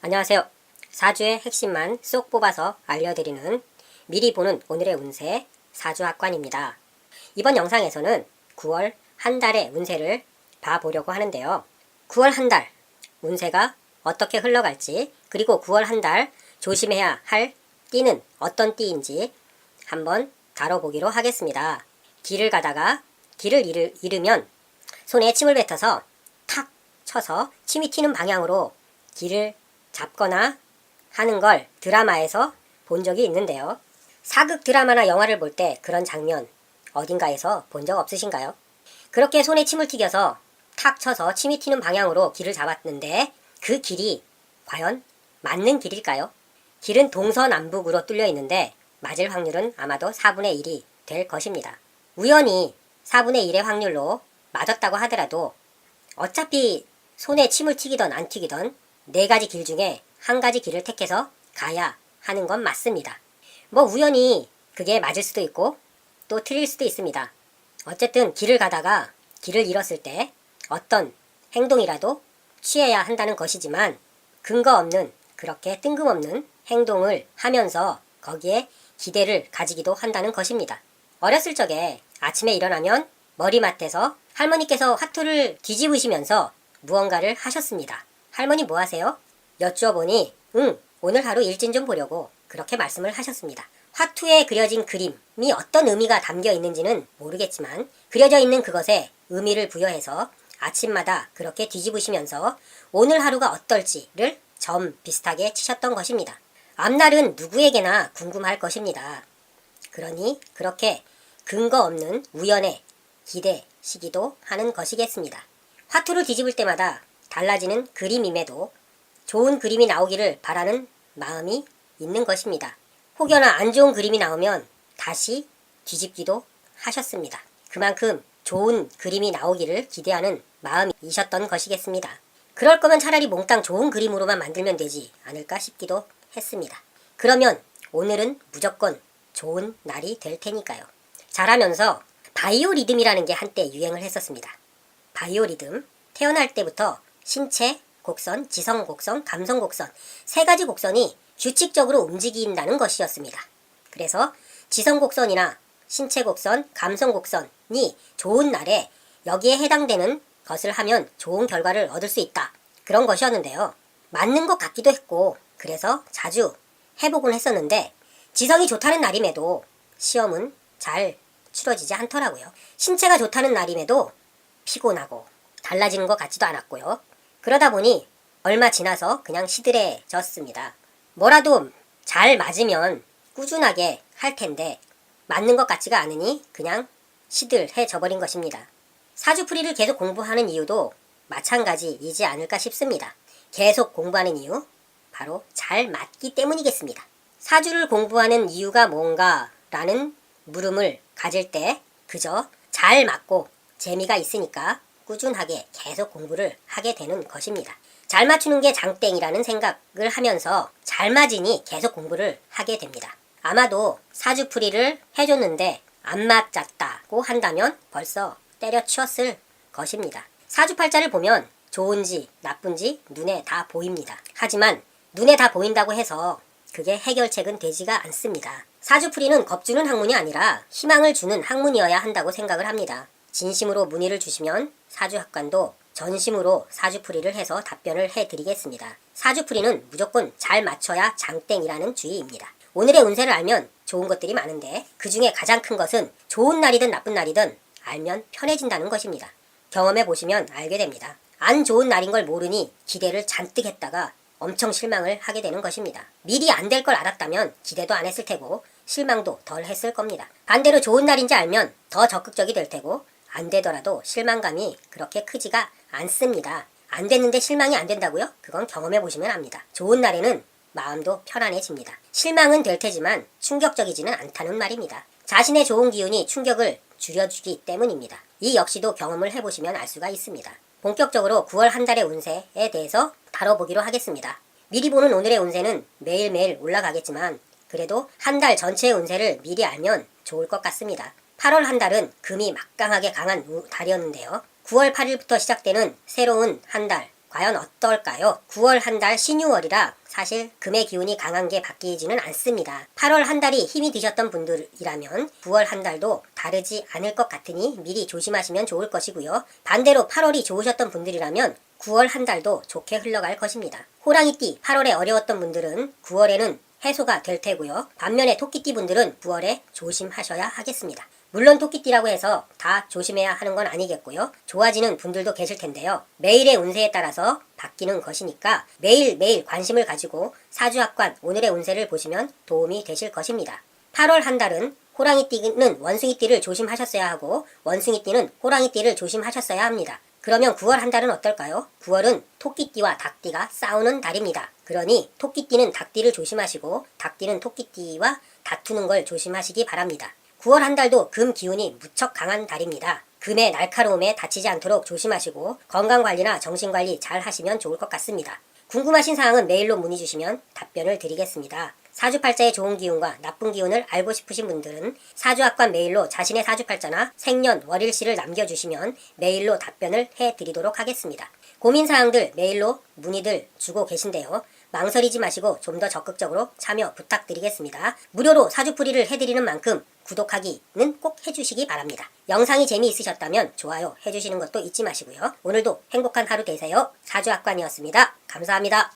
안녕하세요. 4주의 핵심만 쏙 뽑아서 알려드리는 미리 보는 오늘의 운세 사주학관입니다. 이번 영상에서는 9월 한 달의 운세를 봐보려고 하는데요. 9월 한 달 운세가 어떻게 흘러갈지, 그리고 9월 한 달 조심해야 할 띠는 어떤 띠인지 한번 다뤄보기로 하겠습니다. 길을 가다가 길을 잃으면 손에 침을 뱉어서 탁 쳐서 침이 튀는 방향으로 길을 잡거나 하는 걸 드라마에서 본 적이 있는데요. 사극 드라마나 영화를 볼 때 그런 장면 어딘가에서 본 적 없으신가요? 그렇게 손에 침을 튀겨서 탁 쳐서 침이 튀는 방향으로 길을 잡았는데 그 길이 과연 맞는 길일까요? 길은 동서남북으로 뚫려 있는데 맞을 확률은 아마도 4분의 1이 될 것입니다. 우연히 4분의 1의 확률로 맞았다고 하더라도 어차피 손에 침을 튀기던 안 튀기던 4가지 길 중에 한 가지 길을 택해서 가야 하는 건 맞습니다. 뭐 우연히 그게 맞을 수도 있고 또 틀릴 수도 있습니다. 어쨌든 길을 가다가 길을 잃었을 때 어떤 행동이라도 취해야 한다는 것이지만 근거 없는, 그렇게 뜬금없는 행동을 하면서 거기에 기대를 가지기도 한다는 것입니다. 어렸을 적에 아침에 일어나면 머리맡에서 할머니께서 화투를 뒤집으시면서 무언가를 하셨습니다. 할머니 뭐 하세요? 여쭈어보니 오늘 하루 일진 좀 보려고 그렇게 말씀을 하셨습니다. 화투에 그려진 그림이 어떤 의미가 담겨 있는지는 모르겠지만 그려져 있는 그것에 의미를 부여해서 아침마다 그렇게 뒤집으시면서 오늘 하루가 어떨지를 점 비슷하게 치셨던 것입니다. 앞날은 누구에게나 궁금할 것입니다. 그러니 그렇게 근거 없는 우연에 기대시기도 하는 것이겠습니다. 화투를 뒤집을 때마다 달라지는 그림임에도 좋은 그림이 나오기를 바라는 마음이 있는 것입니다. 혹여나 안 좋은 그림이 나오면 다시 뒤집기도 하셨습니다. 그만큼 좋은 그림이 나오기를 기대하는 마음이셨던 것이겠습니다. 그럴 거면 차라리 몽땅 좋은 그림으로만 만들면 되지 않을까 싶기도 했습니다. 그러면 오늘은 무조건 좋은 날이 될 테니까요. 자라면서 바이오리듬이라는 게 한때 유행을 했었습니다. 바이오리듬, 태어날 때부터 신체 곡선, 지성 곡선, 감성 곡선 3가지 곡선이 규칙적으로 움직인다는 것이었습니다. 그래서 지성 곡선이나 신체 곡선, 감성 곡선이 좋은 날에 여기에 해당되는 것을 하면 좋은 결과를 얻을 수 있다. 그런 것이었는데요. 맞는 것 같기도 했고 그래서 자주 해보곤 했었는데 지성이 좋다는 날임에도 시험은 잘 치러지지 않더라고요. 신체가 좋다는 날임에도 피곤하고 달라지는 것 같지도 않았고요. 그러다 보니 얼마 지나서 그냥 시들해졌습니다. 뭐라도 잘 맞으면 꾸준하게 할 텐데 맞는 것 같지가 않으니 그냥 시들해져 버린 것입니다. 사주풀이를 계속 공부하는 이유도 마찬가지이지 않을까 싶습니다. 계속 공부하는 이유, 바로 잘 맞기 때문이겠습니다. 사주를 공부하는 이유가 뭔가라는 물음을 가질 때 그저 잘 맞고 재미가 있으니까 꾸준하게 계속 공부를 하게 되는 것입니다. 잘 맞추는 게 장땡이라는 생각을 하면서 잘 맞으니 계속 공부를 하게 됩니다. 아마도 사주풀이를 해줬는데 안 맞았다고 한다면 벌써 때려치웠을 것입니다. 사주팔자를 보면 좋은지 나쁜지 눈에 다 보입니다. 하지만 눈에 다 보인다고 해서 그게 해결책은 되지가 않습니다. 사주풀이는 겁주는 학문이 아니라 희망을 주는 학문이어야 한다고 생각을 합니다. 진심으로 문의를 주시면 사주학관도 전심으로 사주풀이를 해서 답변을 해드리겠습니다. 사주풀이는 무조건 잘 맞춰야 장땡이라는 주의입니다. 오늘의 운세를 알면 좋은 것들이 많은데 그 중에 가장 큰 것은 좋은 날이든 나쁜 날이든 알면 편해진다는 것입니다. 경험해 보시면 알게 됩니다. 안 좋은 날인 걸 모르니 기대를 잔뜩 했다가 엄청 실망을 하게 되는 것입니다. 미리 안 될 걸 알았다면 기대도 안 했을 테고 실망도 덜 했을 겁니다. 반대로 좋은 날인지 알면 더 적극적이 될 테고 안 되더라도 실망감이 그렇게 크지가 않습니다. 안 됐는데 실망이 안 된다고요? 그건 경험해 보시면 압니다. 좋은 날에는 마음도 편안해집니다. 실망은 될 테지만 충격적이지는 않다는 말입니다. 자신의 좋은 기운이 충격을 줄여주기 때문입니다. 이 역시도 경험을 해보시면 알 수가 있습니다. 본격적으로 9월 한 달의 운세에 대해서 다뤄보기로 하겠습니다. 미리 보는 오늘의 운세는 매일매일 올라가겠지만 그래도 한 달 전체의 운세를 미리 알면 좋을 것 같습니다. 8월 한 달은 금이 막강하게 강한 달이었는데요. 9월 8일부터 시작되는 새로운 한 달, 과연 어떨까요? 9월 한 달 신유월이라 사실 금의 기운이 강한 게 바뀌지는 않습니다. 8월 한 달이 힘이 드셨던 분들이라면 9월 한 달도 다르지 않을 것 같으니 미리 조심하시면 좋을 것이고요. 반대로 8월이 좋으셨던 분들이라면 9월 한 달도 좋게 흘러갈 것입니다. 호랑이띠 8월에 어려웠던 분들은 9월에는 해소가 될 테고요. 반면에 토끼띠 분들은 9월에 조심하셔야 하겠습니다. 물론 토끼띠라고 해서 다 조심해야 하는 건 아니겠고요. 좋아지는 분들도 계실 텐데요. 매일의 운세에 따라서 바뀌는 것이니까 매일매일 관심을 가지고 사주합관 오늘의 운세를 보시면 도움이 되실 것입니다. 8월 한 달은 호랑이띠는 원숭이띠를 조심하셨어야 하고 원숭이띠는 호랑이띠를 조심하셨어야 합니다. 그러면 9월 한 달은 어떨까요? 9월은 토끼띠와 닭띠가 싸우는 달입니다. 그러니 토끼띠는 닭띠를 조심하시고 닭띠는 토끼띠와 다투는 걸 조심하시기 바랍니다. 9월 한 달도 금 기운이 무척 강한 달입니다. 금의 날카로움에 다치지 않도록 조심하시고 건강관리나 정신관리 잘 하시면 좋을 것 같습니다. 궁금하신 사항은 메일로 문의 주시면 답변을 드리겠습니다. 사주팔자의 좋은 기운과 나쁜 기운을 알고 싶으신 분들은 사주합관 메일로 자신의 사주팔자나 생년 월일시를 남겨주시면 메일로 답변을 해드리도록 하겠습니다. 고민사항들 메일로 문의들 주고 계신데요. 망설이지 마시고 좀 더 적극적으로 참여 부탁드리겠습니다. 무료로 사주풀이를 해드리는 만큼 구독하기는 꼭 해주시기 바랍니다. 영상이 재미있으셨다면 좋아요 해주시는 것도 잊지 마시고요. 오늘도 행복한 하루 되세요. 사주합관이었습니다. 감사합니다.